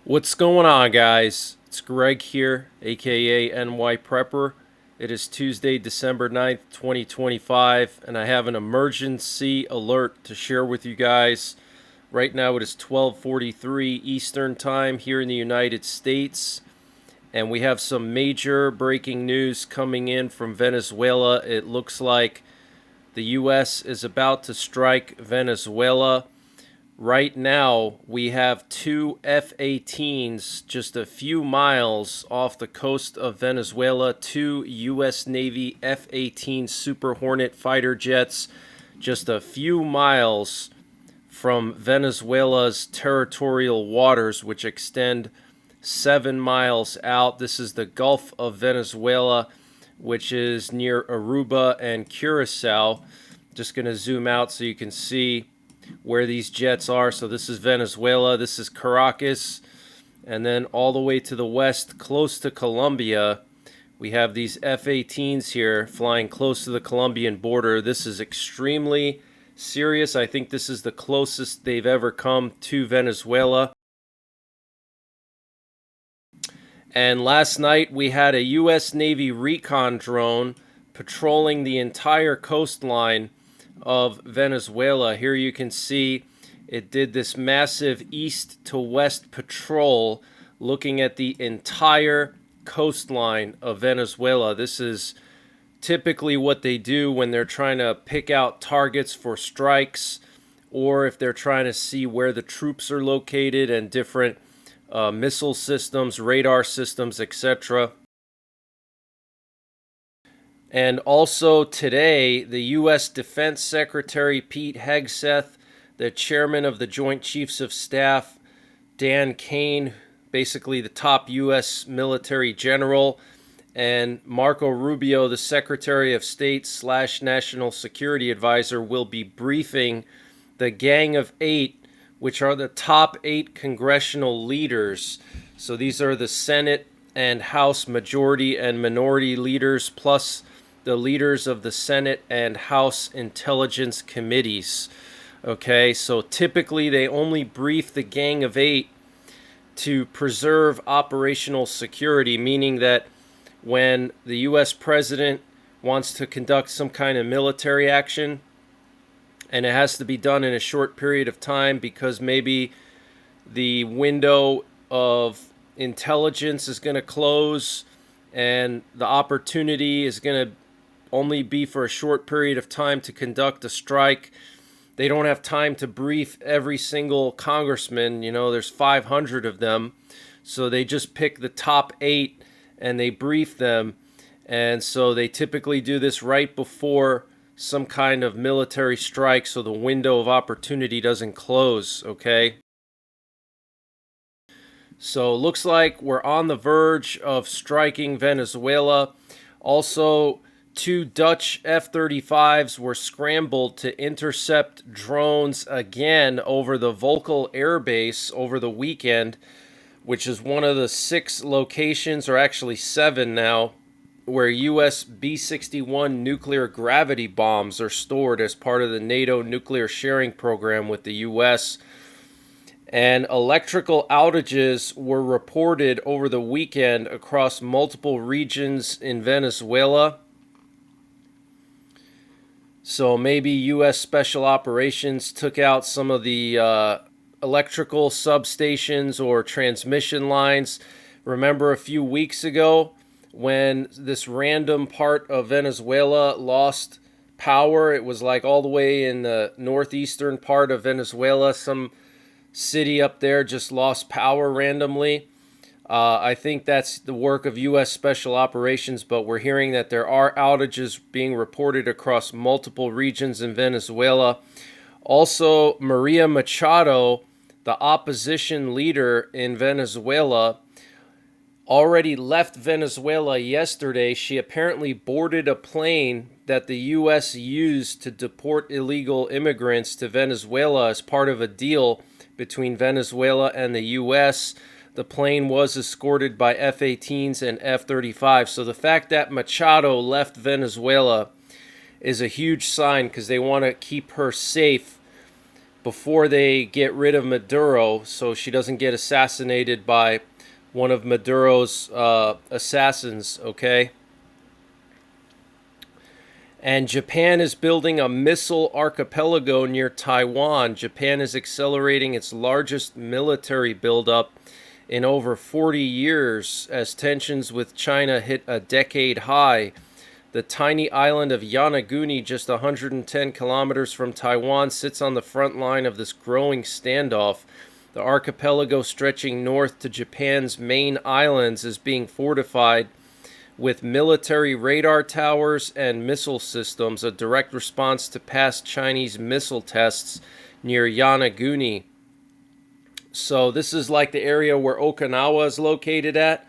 What's going on, guys? It's Greg here, aka NYPrepper. It is Tuesday, December 9th, 2025, and I have an emergency alert to share with you guys. Right now it is 12:43 Eastern Time here in the United States, and we have some major breaking news coming in from Venezuela. It looks like the US is about to strike Venezuela. Right now, we have two F-18s just a few miles off the coast of Venezuela, two U.S. Navy F-18 Super Hornet fighter jets just a few miles from Venezuela's territorial waters, which extend 7 miles out. This is the Gulf of Venezuela, which is near Aruba and Curacao. Just going to zoom out so you can see where these jets are. So this is Venezuela, this is Caracas, and then all the way to the west, close to Colombia, we have these F-18s here flying close to the Colombian border. This is extremely serious. I think this is the closest they've ever come to Venezuela. And last night we had a U.S. Navy recon drone patrolling the entire coastline of Venezuela. Here you can see it did this massive east to west patrol looking at the entire coastline of Venezuela. This is typically what they do when they're trying to pick out targets for strikes, or if they're trying to see where the troops are located and different missile systems, radar systems, etc. And also today, the U.S. Defense Secretary Pete Hegseth, the chairman of the Joint Chiefs of Staff, Dan Kane, basically the top U.S. military general, and Marco Rubio, the Secretary of State / National Security Advisor, will be briefing the Gang of Eight, which are the top 8 congressional leaders. So these are the Senate and House majority and minority leaders, plus the leaders of the Senate and House Intelligence Committees. Okay, so typically they only brief the Gang of Eight to preserve operational security, meaning that when the U.S. president wants to conduct some kind of military action, and it has to be done in a short period of time because maybe the window of intelligence is going to close and the opportunity is going to only be for a short period of time to conduct a strike. They don't have time to brief every single congressman. You know, there's 500 of them. So they just pick the top 8 and they brief them. And so they typically do this right before some kind of military strike so the window of opportunity doesn't close, okay? So looks like we're on the verge of striking Venezuela. Also, 2 Dutch F-35s were scrambled to intercept drones again over the Volkel Air Base over the weekend, which is one of the 6 locations, or actually 7 now, where U.S. B-61 nuclear gravity bombs are stored as part of the NATO nuclear sharing program with the U.S. And electrical outages were reported over the weekend across multiple regions in Venezuela. So maybe U.S. Special Operations took out some of the electrical substations or transmission lines. Remember a few weeks ago when this random part of Venezuela lost power? It was like all the way in the northeastern part of Venezuela. Some city up there just lost power randomly. I think that's the work of U.S. Special Operations, but we're hearing that there are outages being reported across multiple regions in Venezuela. Also, Maria Machado, the opposition leader in Venezuela, already left Venezuela yesterday. She apparently boarded a plane that the U.S. used to deport illegal immigrants to Venezuela as part of a deal between Venezuela and the U.S. The plane was escorted by F-18s and F-35s. So the fact that Machado left Venezuela is a huge sign because they want to keep her safe before they get rid of Maduro, so she doesn't get assassinated by one of Maduro's assassins, okay? And Japan is building a missile archipelago near Taiwan. Japan is accelerating its largest military buildup in over 40 years as tensions with China hit a decade high. The tiny island of Yonaguni, just 110 kilometers from Taiwan, sits on the front line of this growing standoff. The archipelago stretching north to Japan's main islands is being fortified with military radar towers and missile systems, a direct response to past Chinese missile tests near Yonaguni. So this is like the area where Okinawa is located at.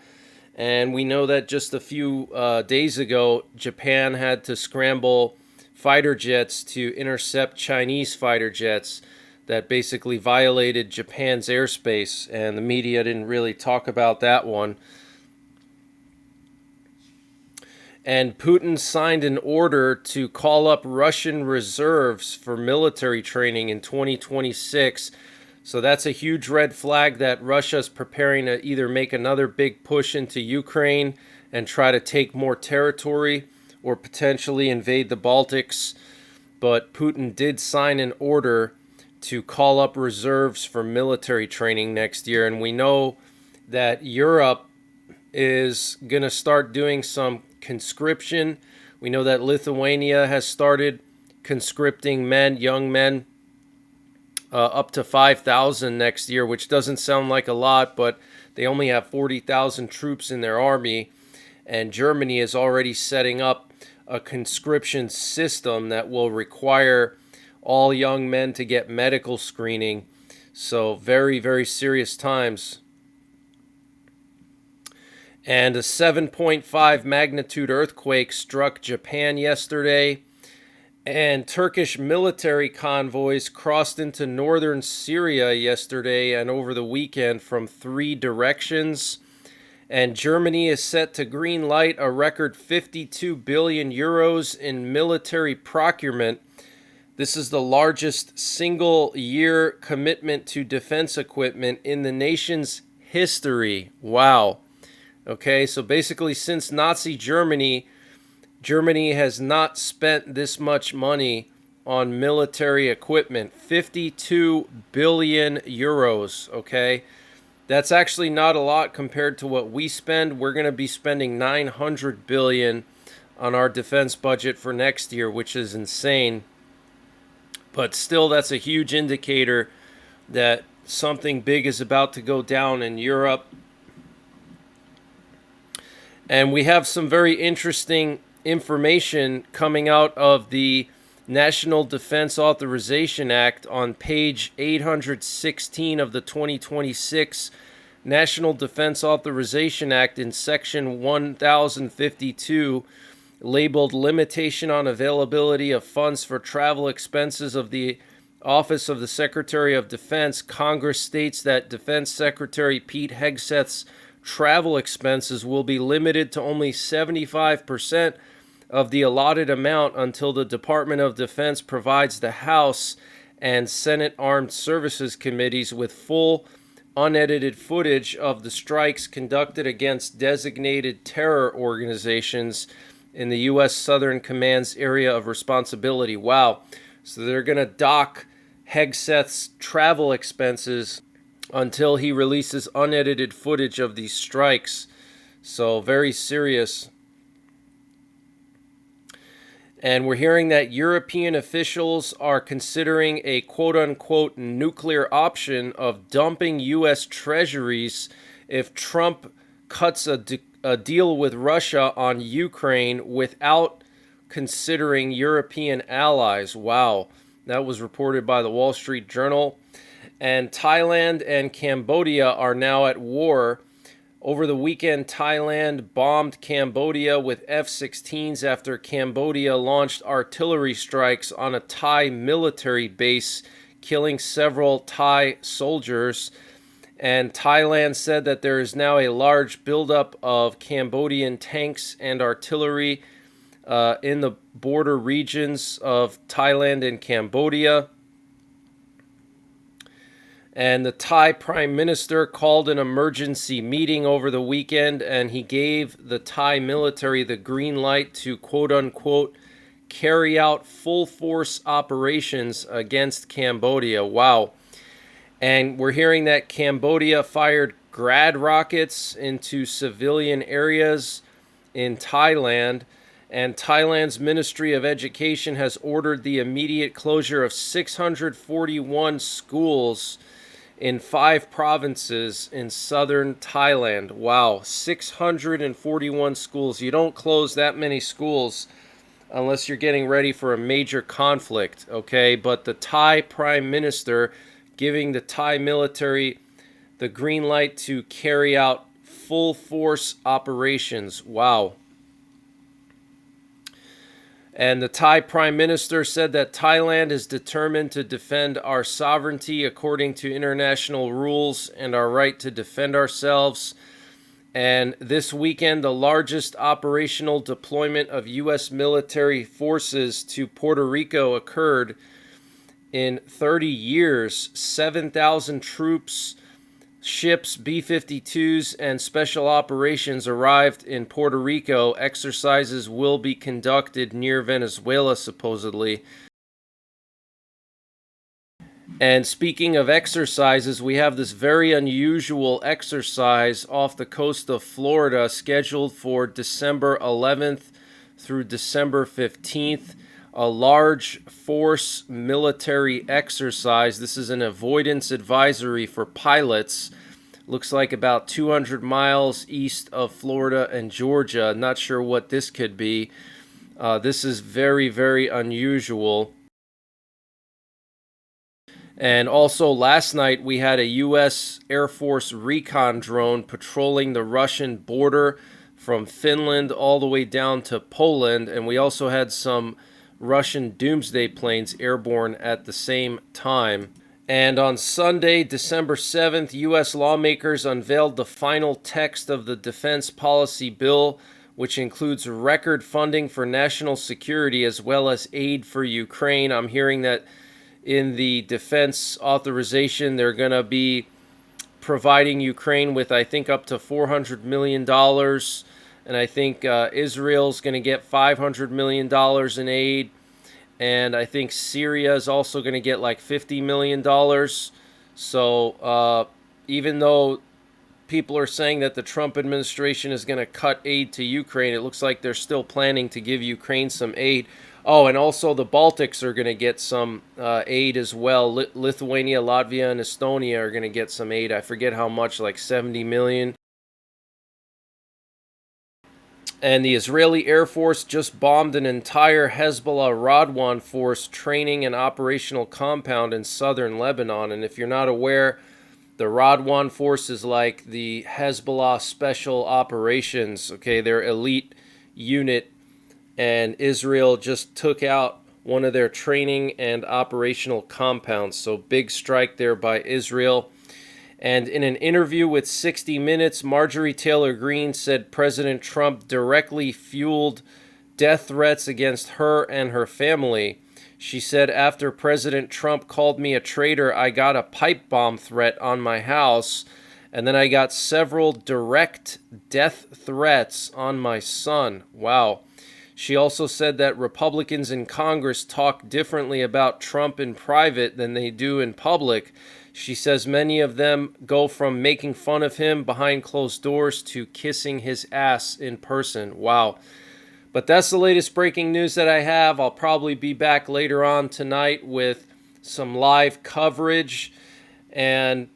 And we know that just a few days ago, Japan had to scramble fighter jets to intercept Chinese fighter jets that basically violated Japan's airspace. And the media didn't really talk about that one. And Putin signed an order to call up Russian reserves for military training in 2026. So that's a huge red flag that Russia's preparing to either make another big push into Ukraine and try to take more territory or potentially invade the Baltics. But Putin did sign an order to call up reserves for military training next year. And we know that Europe is going to start doing some conscription. We know that Lithuania has started conscripting men, young men, up to 5,000 next year, which doesn't sound like a lot, but they only have 40,000 troops in their army. And Germany is already setting up a conscription system that will require all young men to get medical screening. So very, very serious times. And a 7.5 magnitude earthquake struck Japan yesterday. And Turkish military convoys crossed into northern Syria yesterday and over the weekend from 3 directions. And Germany is set to green light a record 52 billion euros in military procurement. This is the largest single year commitment to defense equipment in the nation's history. Wow. Okay, so basically since Nazi Germany, Germany has not spent this much money on military equipment. 52 billion euros, okay? That's actually not a lot compared to what we spend. We're going to be spending 900 billion on our defense budget for next year, which is insane. But still, that's a huge indicator that something big is about to go down in Europe. And we have some very interesting information coming out of the National Defense Authorization Act on page 816 of the 2026 National Defense Authorization Act in section 1052, labeled Limitation on Availability of Funds for Travel Expenses of the Office of the Secretary of Defense. Congress states that Defense Secretary Pete Hegseth's travel expenses will be limited to only 75% of the allotted amount until the Department of Defense provides the House and Senate Armed Services Committees with full, unedited footage of the strikes conducted against designated terror organizations in the U.S. Southern Command's area of responsibility. Wow. So they're going to dock Hegseth's travel expenses until he releases unedited footage of these strikes. So very serious. And we're hearing that European officials are considering a quote-unquote nuclear option of dumping U.S. treasuries if Trump cuts a deal with Russia on Ukraine without considering European allies. Wow. That was reported by the Wall Street Journal. And Thailand and Cambodia are now at war. Over the weekend, Thailand bombed Cambodia with F-16's after Cambodia launched artillery strikes on a Thai military base, killing several Thai soldiers. And Thailand said that there is now a large buildup of Cambodian tanks and artillery in the border regions of Thailand and Cambodia. And the Thai Prime Minister called an emergency meeting over the weekend, and he gave the Thai military the green light to quote-unquote carry out full force operations against Cambodia. Wow. And we're hearing that Cambodia fired Grad rockets into civilian areas in Thailand, and Thailand's Ministry of Education has ordered the immediate closure of 641 schools in 5 provinces in southern Thailand. Wow, 641 schools. You don't close that many schools unless you're getting ready for a major conflict, okay? But the Thai Prime Minister giving the Thai military the green light to carry out full force operations. Wow. And the Thai Prime Minister said that Thailand is determined to defend our sovereignty according to international rules and our right to defend ourselves. And this weekend, the largest operational deployment of U.S. military forces to Puerto Rico occurred in 30 years. 7,000 troops, ships, B-52s, and special operations arrived in Puerto Rico. Exercises will be conducted near Venezuela, supposedly. And speaking of exercises, we have this very unusual exercise off the coast of Florida scheduled for December 11th through December 15th. A large force military exercise. This is an avoidance advisory for pilots. Looks like about 200 miles east of Florida and Georgia. Not sure what this could be. This is very, very unusual. And also last night we had a U.S. Air Force recon drone patrolling the Russian border from Finland all the way down to Poland. And we also had some Russian doomsday planes airborne at the same time. And on Sunday, December 7th, U.S. lawmakers unveiled the final text of the defense policy bill, which includes record funding for national security as well as aid for Ukraine. I'm hearing that in the defense authorization, they're going to be providing Ukraine with, I think, up to $400 million. And I think Israel's going to get $500 million in aid. And I think Syria is also going to get like $50 million. So even though people are saying that the Trump administration is going to cut aid to Ukraine, it looks like they're still planning to give Ukraine some aid. Oh, and also the Baltics are going to get some aid as well. Lithuania, Latvia, and Estonia are going to get some aid. I forget how much, like 70 million. And the Israeli Air Force just bombed an entire Hezbollah Radwan force training and operational compound in southern Lebanon. And if you're not aware, the Radwan force is like the Hezbollah Special Operations. Okay, their elite unit. And Israel just took out one of their training and operational compounds. So big strike there by Israel. And in an interview with 60 Minutes, Marjorie Taylor Greene said President Trump directly fueled death threats against her and her family. She said, after President Trump called me a traitor, I got a pipe bomb threat on my house, and then I got several direct death threats on my son. Wow. She also said that Republicans in Congress talk differently about Trump in private than they do in public. She says many of them go from making fun of him behind closed doors to kissing his ass in person. Wow. But that's the latest breaking news that I have. I'll probably be back later on tonight with some live coverage. And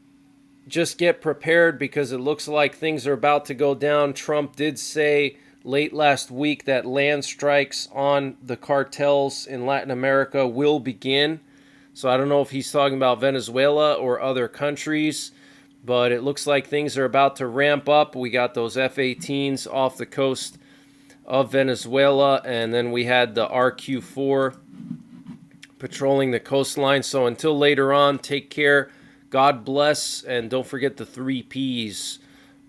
just get prepared because it looks like things are about to go down. Trump did say late last week that land strikes on the cartels in Latin America will begin. So I don't know if he's talking about Venezuela or other countries, but it looks like things are about to ramp up. We got those F-18'S off the coast of Venezuela, and then we had the RQ-4 patrolling the coastline. So until later on, take care, God bless, and don't forget the 3 Ps: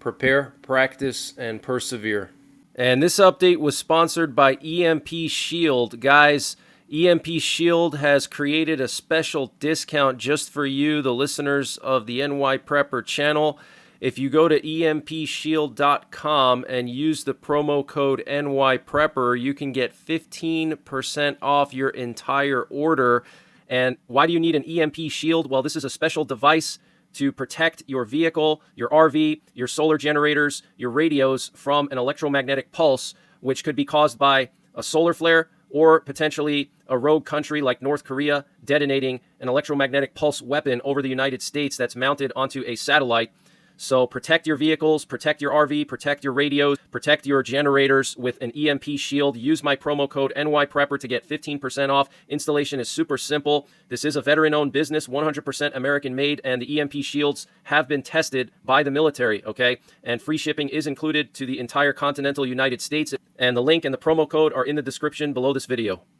prepare, practice, and persevere. And this update was sponsored by EMP Shield. Guys, EMP Shield has created a special discount just for you, the listeners of the NYPrepper channel. If you go to empshield.com and use the promo code NYPrepper, you can get 15% off your entire order. And why do you need an EMP Shield? Well, this is a special device to protect your vehicle, your RV, your solar generators, your radios from an electromagnetic pulse, which could be caused by a solar flare or potentially a rogue country like North Korea detonating an electromagnetic pulse weapon over the United States that's mounted onto a satellite. So protect your vehicles, protect your RV, protect your radios, protect your generators with an EMP Shield. Use my promo code NYPrepper to get 15% off. Installation is super simple. This is a veteran-owned business, 100% American-made, and the EMP Shields have been tested by the military, okay? And free shipping is included to the entire continental United States. And the link and the promo code are in the description below this video.